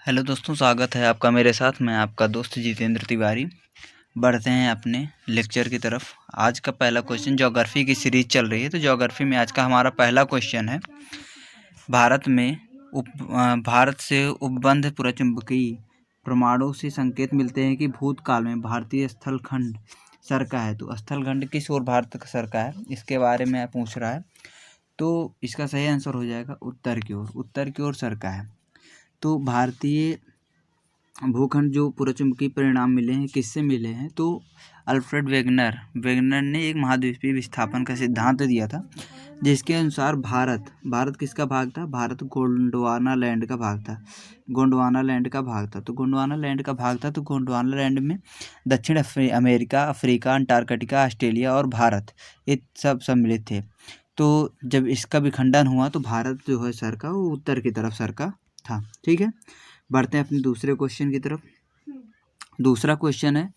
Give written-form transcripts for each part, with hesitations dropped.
Hello दोस्तों, स्वागत है आपका मेरे साथ। मैं आपका दोस्त जितेंद्र तिवारी। बढ़ते हैं अपने लेक्चर की तरफ। आज का पहला क्वेश्चन, ज्योग्राफी की सीरीज चल रही है तो ज्योग्राफी में आज का हमारा पहला क्वेश्चन है, भारत से उपबंध पुरचुंबकीय प्रमाणों से संकेत मिलते हैं कि भूतकाल में भारतीय स्थलखंड सरका है। तो स्थलखंड किस ओर भारत का सरका है, इसके बारे में पूछ रहा है। तो इसका सही आंसर हो जाएगा उत्तर की ओर, उत्तर की ओर सरका है। तो भारतीय भूखंड जो पुरचुंबकीय परिणाम मिले हैं, किससे मिले हैं? तो अल्फ्रेड वेगनर ने एक महाद्वीपीय विस्थापन का सिद्धांत दिया था, जिसके अनुसार भारत किसका भाग था? भारत गोंडवाना लैंड का भाग था। तो गोंडवाना लैंड में दक्षिण अमेरिका, अफ्रीका, अंटार्कटिका, ऑस्ट्रेलिया और भारत, ये सब सम्मिलित थे। तो जब इसका विखंडन हुआ तो भारत जो है सरका, वो उत्तर की तरफ सरका था। ठीक है, बढ़ते हैं अपने दूसरे क्वेश्चन की तरफ। दूसरा क्वेश्चन है,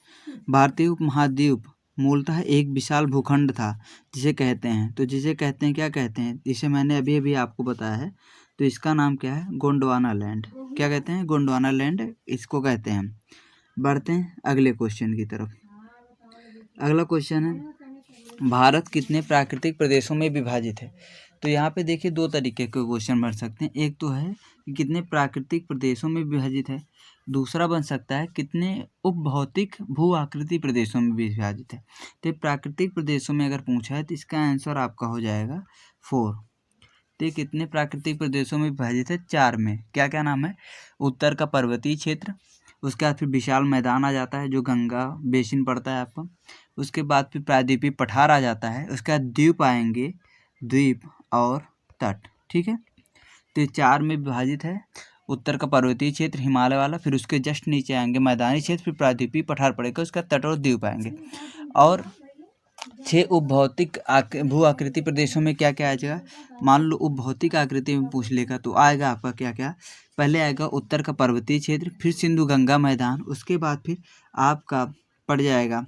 भारतीय उपमहाद्वीप मूलतः एक विशाल भूखंड था, जिसे कहते हैं, तो जिसे कहते हैं, क्या कहते हैं? जिसे मैंने अभी अभी आपको बताया है, तो इसका नाम क्या है? गोंडवाना लैंड। क्या कहते हैं? गोंडवाना लैंड इसको कहते हैं। बढ़ते हैं अगले क्वेश्चन की तरफ। अगला क्वेश्चन है, भारत कितने प्राकृतिक प्रदेशों में विभाजित है? तो यहाँ पे देखिए, दो तरीके के क्वेश्चन बन सकते हैं। एक तो है कि कितने प्राकृतिक प्रदेशों में विभाजित है, दूसरा बन सकता है कितने उपभौतिक भू आकृति प्रदेशों में विभाजित है। तो प्राकृतिक प्रदेशों में अगर पूछा है तो इसका आंसर आपका हो जाएगा 4। तो ये कितने प्राकृतिक प्रदेशों में विभाजित है? 4 में। क्या क्या नाम है? उत्तर का पर्वतीय क्षेत्र, उसके बाद फिर विशाल मैदान आ जाता है जो गंगा बेसिन पड़ता है आपका, उसके बाद फिर प्रायद्वीपीय पठार आ जाता है, उसके बाद द्वीप आएंगे, द्वीप और तट। ठीक है, तो ये 4 में विभाजित है। उत्तर का पर्वतीय क्षेत्र हिमालय वाला, फिर उसके जस्ट नीचे आएंगे मैदानी क्षेत्र, फिर प्रायद्वीपीय पठार पड़ेगा, उसका तट और द्वीप आएंगे। और 6 उपभौतिक भू आकृति प्रदेशों में क्या क्या आ जाएगा? मान लो उपभौतिक आकृति में पूछ लेगा तो आएगा आपका क्या क्या? पहले आएगा उत्तर का पर्वतीय क्षेत्र, फिर सिंधु गंगा मैदान, उसके बाद फिर आपका पड़ जाएगा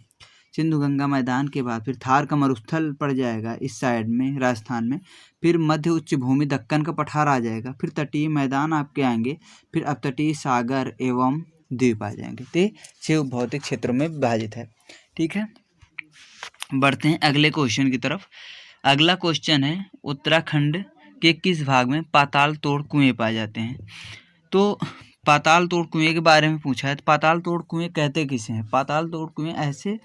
सिंधु गंगा मैदान के बाद फिर थार का मरुस्थल पड़ जाएगा इस साइड में राजस्थान में, फिर मध्य उच्च भूमि दक्कन का पठार आ जाएगा, फिर तटीय मैदान आपके आएंगे, फिर अपतटीय सागर एवं द्वीप आ जाएंगे। तो 6 उपभौतिक क्षेत्रों में विभाजित है। ठीक है, बढ़ते हैं अगले क्वेश्चन की तरफ। अगला क्वेश्चन है, उत्तराखंड के किस भाग में पाताल तोड़ कुएं पाए जाते हैं? तो पाताल तोड़ कुएं के बारे में पूछा है। तो पाताल तोड़ कुएं कहते किसे हैं? पाताल तोड़ कुएं ऐसे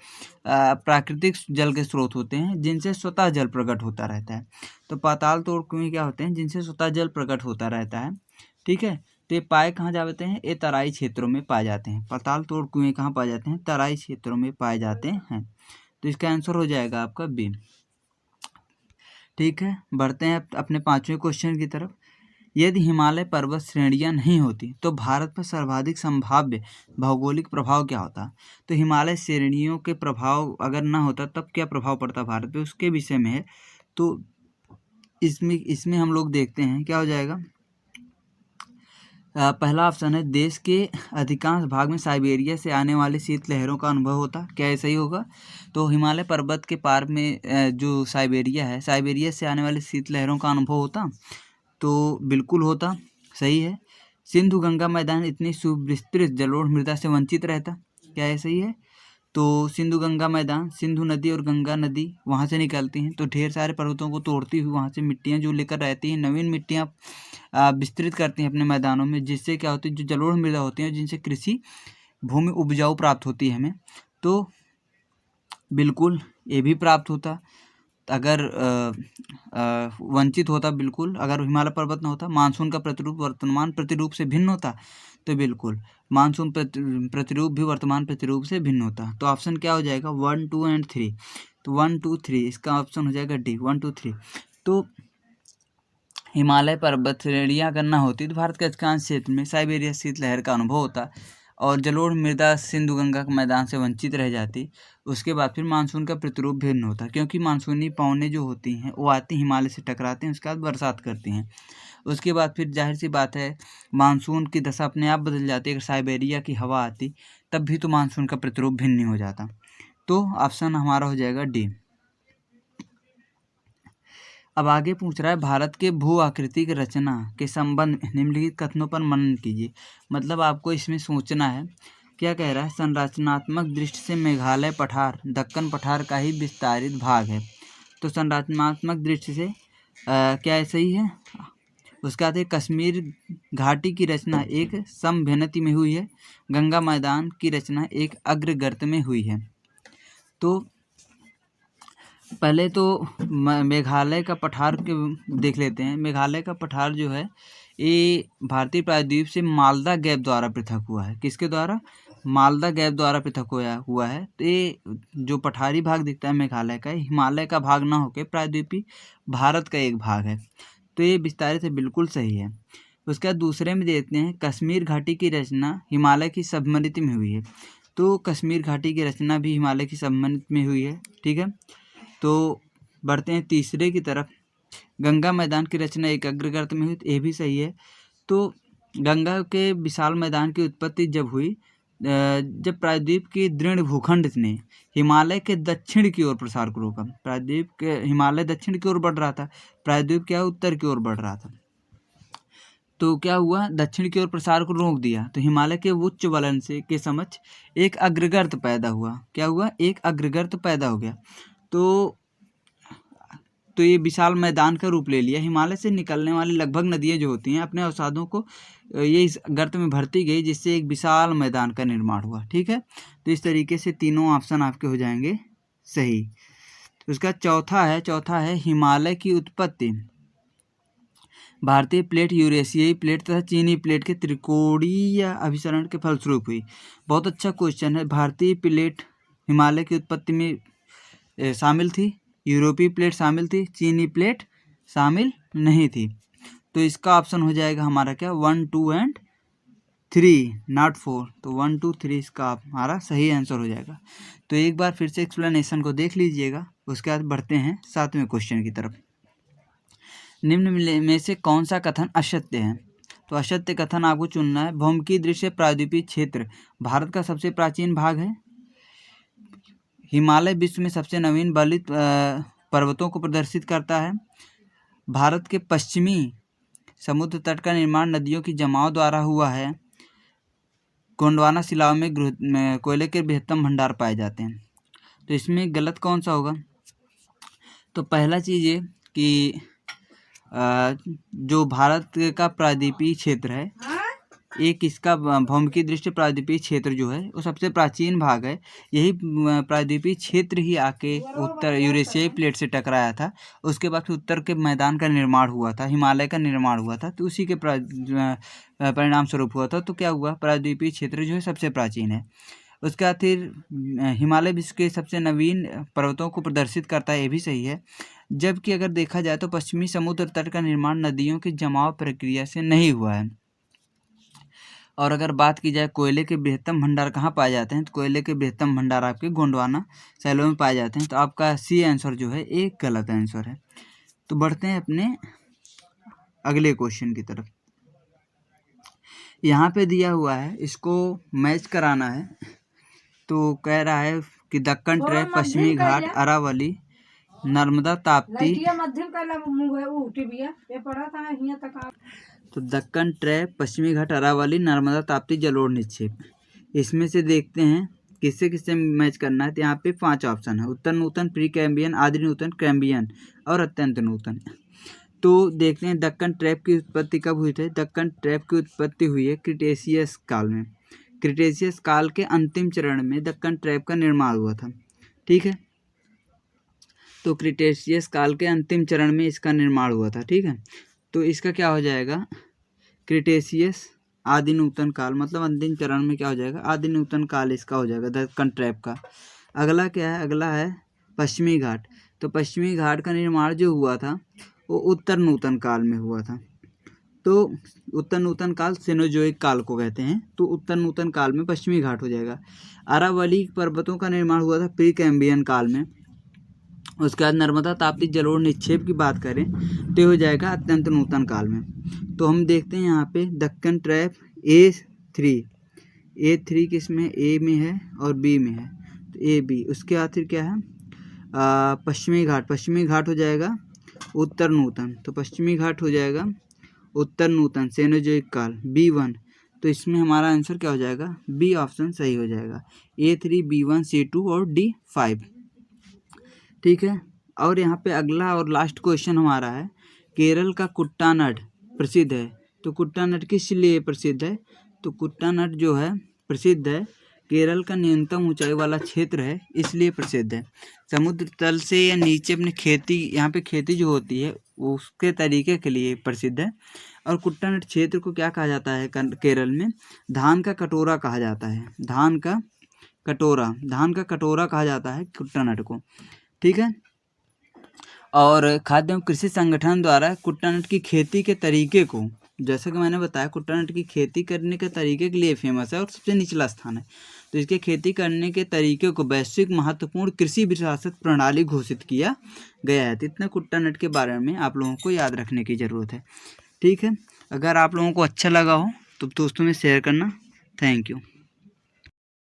प्राकृतिक जल के स्रोत होते हैं जिनसे स्वतः जल प्रकट होता रहता है। तो पाताल तोड़ कुएं क्या होते हैं? जिनसे स्वतः जल प्रकट होता रहता है। ठीक है, तो ये पाए कहाँ जाते हैं? ये तराई क्षेत्रों में पाए जाते हैं। पाताल तोड़ कुएं कहाँ पाए जाते हैं? तराई क्षेत्रों में पाए जाते हैं। तो इसका आंसर हो जाएगा आपका बी। ठीक है, बढ़ते हैं अपने 5वें क्वेश्चन की तरफ। यदि हिमालय पर्वत श्रेणियां नहीं होती तो भारत पर सर्वाधिक संभाव्य भौगोलिक प्रभाव क्या होता? तो हिमालय श्रेणियों के प्रभाव अगर ना होता तब क्या प्रभाव पड़ता भारत पे, उसके विषय में है। तो इसमें हम लोग देखते हैं क्या हो जाएगा। पहला ऑप्शन है, देश के अधिकांश भाग में साइबेरिया से आने वाली शीतलहरों का अनुभव होता। क्या ये सही होगा? तो हिमालय पर्वत के पार में जो साइबेरिया है, साइबेरिया से आने वाली शीतलहरों का अनुभव होता। तो बिल्कुल होता, सही है। सिंधु गंगा मैदान इतनी सुविस्तृत जलोढ़ मृदा से वंचित रहता। क्या ये सही है? तो सिंधु गंगा मैदान, सिंधु नदी और गंगा नदी वहाँ से निकलती हैं, तो ढेर सारे पर्वतों को तोड़ती हुई वहाँ से मिट्टियाँ जो लेकर रहती हैं, नवीन मिट्टियाँ विस्तृत करती हैं अपने मैदानों में, जिससे क्या होती है, जो जलोढ़ मृदा होती है, जिनसे कृषि भूमि उपजाऊ प्राप्त होती है हमें। तो बिल्कुल ये भी प्राप्त होता अगर वंचित होता। बिल्कुल, अगर हिमालय पर्वत न होता, मानसून का प्रतिरूप वर्तमान प्रतिरूप से भिन्न होता, तो बिल्कुल मानसून प्रतिरूप भी वर्तमान प्रतिरूप से भिन्न होता। तो ऑप्शन क्या हो जाएगा? 1, 2 एंड 3। तो 1, 2, 3 इसका ऑप्शन हो जाएगा डी, 1, 2, 3। तो हिमालय पर्वत श्रेणियां अगर ना होती तो भारत के अधिकांश क्षेत्र में साइबेरिया शीतलहर का अनुभव होता और जलोढ़ मृदा सिंधु गंगा के मैदान से वंचित रह जाती। उसके बाद फिर मानसून का प्रतिरूप भिन्न होता, क्योंकि मानसूनी पवनें जो होती हैं वो आती हिमालय से टकराती हैं, उसके बाद बरसात करती हैं। उसके बाद फिर जाहिर सी बात है, मानसून की दशा अपने आप बदल जाती है। अगर साइबेरिया की हवा आती तब भी तो मानसून का प्रतिरूप भिन्न नहीं हो जाता। तो ऑप्शन हमारा हो जाएगा डी। अब आगे पूछ रहा है भारत के भू आकृतिक रचना के संबंध में निम्नलिखित कथनों पर मनन कीजिए। मतलब आपको इसमें सोचना है। क्या कह रहा है, संरचनात्मक दृष्टि से मेघालय पठार दक्कन पठार का ही विस्तारित भाग है। तो संरचनात्मक दृष्टि से क्या सही है। उसका अर्थ है कश्मीर घाटी की रचना एक समभ्यनति में हुई है, गंगा मैदान की रचना एक अग्रगर्त में हुई है। तो पहले तो मेघालय का पठार के देख लेते हैं। मेघालय का पठार जो है ये भारतीय प्रायद्वीप से मालदा गैप द्वारा पृथक हुआ है। किसके द्वारा? मालदा गैप द्वारा पृथक हुआ है। तो ये जो पठारी भाग दिखता है मेघालय का, हिमालय का भाग ना होकर प्रायद्वीपीय भारत का एक भाग है। तो ये विस्तारित है, बिल्कुल सही है। उसके बाद दूसरे में देखते हैं कश्मीर घाटी की रचना हिमालय की समभ्यनति में हुई है। तो कश्मीर घाटी की रचना भी हिमालय की समभ्यनति में हुई है। ठीक है, तो बढ़ते हैं तीसरे की तरफ। गंगा मैदान की रचना एक अग्रगर्त में हुई, ये भी सही है। तो गंगा के विशाल मैदान की उत्पत्ति जब हुई, जब प्रायद्वीप की दृढ़ भूखंड ने हिमालय के दक्षिण की ओर प्रसार को रोका। प्रायद्वीप के हिमालय दक्षिण की ओर बढ़ रहा था, प्रायद्वीप क्या उत्तर की ओर बढ़ रहा था। तो क्या हुआ, दक्षिण की ओर प्रसार को रोक दिया। तो हिमालय के उच्च वलन से के समक्ष एक अग्रगर्त पैदा हुआ। क्या हुआ? एक अग्रगर्त पैदा हो गया। तो ये विशाल मैदान का रूप ले लिया। हिमालय से निकलने वाली लगभग नदियाँ जो होती हैं अपने अवसादों को ये इस गर्त में भरती गई, जिससे एक विशाल मैदान का निर्माण हुआ। ठीक है, तो इस तरीके से तीनों ऑप्शन आपके हो जाएंगे सही। तो उसका चौथा है हिमालय की उत्पत्ति भारतीय प्लेट, यूरेशियाई प्लेट तथा चीनी प्लेट के त्रिकोणीय अभिसरण के फलस्वरूप हुई। बहुत अच्छा क्वेश्चन है। भारतीय प्लेट हिमालय की उत्पत्ति में शामिल थी, यूरोपीय प्लेट शामिल थी, चीनी प्लेट शामिल नहीं थी। तो इसका ऑप्शन हो जाएगा हमारा क्या, 1, 2 एंड 3, नॉट 4। तो 1, 2, 3 इसका हमारा सही आंसर हो जाएगा। तो एक बार फिर से एक्सप्लेनेशन को देख लीजिएगा। उसके बाद बढ़ते हैं 7वें क्वेश्चन की तरफ। निम्न में से कौन सा कथन असत्य है? तो असत्य कथन आपको चुनना है। भौमिकीय दृष्टि से प्रायद्वीपीय क्षेत्र भारत का सबसे प्राचीन भाग है। हिमालय विश्व में सबसे नवीन बलित पर्वतों को प्रदर्शित करता है। भारत के पश्चिमी समुद्र तट का निर्माण नदियों की जमाव द्वारा हुआ है। गोंडवाना शिलाओं में कोयले के बृहत्तम भंडार पाए जाते हैं। तो इसमें गलत कौन सा होगा? तो पहला चीज़ ये कि जो भारत का प्रायद्वीपीय क्षेत्र है, एक इसका भौमिकीय दृष्टि प्रायद्वीपीय क्षेत्र जो है वो सबसे प्राचीन भाग है। यही प्रायद्वीपीय क्षेत्र ही आके उत्तर यूरेशियाई प्लेट से टकराया था। उसके बाद फिर उत्तर के मैदान का निर्माण हुआ था, हिमालय का निर्माण हुआ था। तो उसी के परिणाम स्वरूप हुआ था। तो क्या हुआ, प्रायद्वीपीय क्षेत्र जो है सबसे प्राचीन है। उसके बाद फिर हिमालय विश्व के सबसे नवीन पर्वतों को प्रदर्शित करता है, ये भी सही है। जबकि अगर देखा जाए तो पश्चिमी समुद्र तट का निर्माण नदियों की जमाव प्रक्रिया से नहीं हुआ है। और अगर बात की जाए कोयले के बृहत्तम भंडार कहाँ पाए जाते हैं, तो कोयले के बृहत्तम भंडार आपके गोंडवाना शैलों में पाए जाते हैं। तो आपका सी आंसर जो है एक गलत आंसर है। तो बढ़ते हैं अपने अगले क्वेश्चन की तरफ। यहाँ पे दिया हुआ है, इसको मैच कराना है। तो कह रहा है कि दक्कन ट्रैप, पश्चिमी घाट, अरावली, नर्मदा ताप्ती। तो दक्कन ट्रैप, पश्चिमी घाट, अरावली, नर्मदा ताप्ती जलोढ़ निक्षेप, इसमें से देखते हैं किससे किससे मैच करना है। तो यहाँ पे 5 ऑप्शन है, उत्तर नूतन, प्री कैम्बियन, आदि नूतन, कैम्बियन और अत्यंत नूतन। तो देखते हैं दक्कन ट्रैप की उत्पत्ति कब हुई थी। दक्कन ट्रैप की उत्पत्ति हुई है क्रिटेशियस काल में। क्रिटेशियस काल के अंतिम चरण में दक्कन ट्रैप का निर्माण हुआ था। ठीक है, तो क्रिटेशियस काल के अंतिम चरण में इसका निर्माण हुआ था। ठीक है, तो इसका क्या हो जाएगा, क्रिटेशियस आदि नूतन काल, मतलब अंतिम चरण में क्या हो जाएगा, आदि नूतन काल इसका हो जाएगा दक्कन ट्रैप का। अगला क्या है, अगला है पश्चिमी घाट। तो पश्चिमी घाट का निर्माण जो हुआ था वो उत्तर नूतन काल में हुआ था। तो उत्तर नूतन काल सेनोजोइक काल को कहते हैं। तो उत्तर नूतन काल में पश्चिमी घाट हो जाएगा। अरावली पर्वतों का निर्माण हुआ था प्री कैम्बियन काल में। उसके बाद नर्मदा ताप्ती जलोढ़ निक्षेप की बात करें तो हो जाएगा अत्यंत नूतन काल में। तो हम देखते हैं यहाँ पे दक्कन ट्रैप A3 किसमें, ए में है और बी में है। तो A B, उसके बाद फिर क्या है पश्चिमी घाट हो जाएगा उत्तर नूतन, तो पश्चिमी घाट हो जाएगा उत्तर नूतन सेनोजोइक काल B1। तो इसमें हमारा आंसर क्या हो जाएगा, बी ऑप्शन सही हो जाएगा, A3 B1 C2 और D5। ठीक है। और यहाँ पे अगला और लास्ट क्वेश्चन हमारा है, केरल का कुट्टानड प्रसिद्ध है, तो कुट्टानड किस लिए प्रसिद्ध है, तो कुट्टानड जो है प्रसिद्ध है, केरल का न्यूनतम ऊंचाई वाला क्षेत्र है इसलिए प्रसिद्ध है। समुद्र तल से या नीचे अपने खेती, यहाँ पे खेती जो होती है उसके तरीके के लिए प्रसिद्ध है। और कुट्टानड क्षेत्र को क्या कहा जाता है केरल में, धान का कटोरा कहा जाता है, धान का कटोरा कहा जाता है कुट्टानड को। ठीक है। और खाद्य एवं कृषि संगठन द्वारा कुट्टानड की खेती के तरीके को, जैसा कि मैंने बताया कुट्टानड की खेती करने के तरीके के लिए फेमस है और सबसे निचला स्थान है, तो इसके खेती करने के तरीके को वैश्विक महत्वपूर्ण कृषि विरासत प्रणाली घोषित किया गया है। तो इतना कुट्टानड के बारे में आप लोगों को याद रखने की ज़रूरत है। ठीक है। अगर आप लोगों को अच्छा लगा हो तो दोस्तों में शेयर करना। Thank you.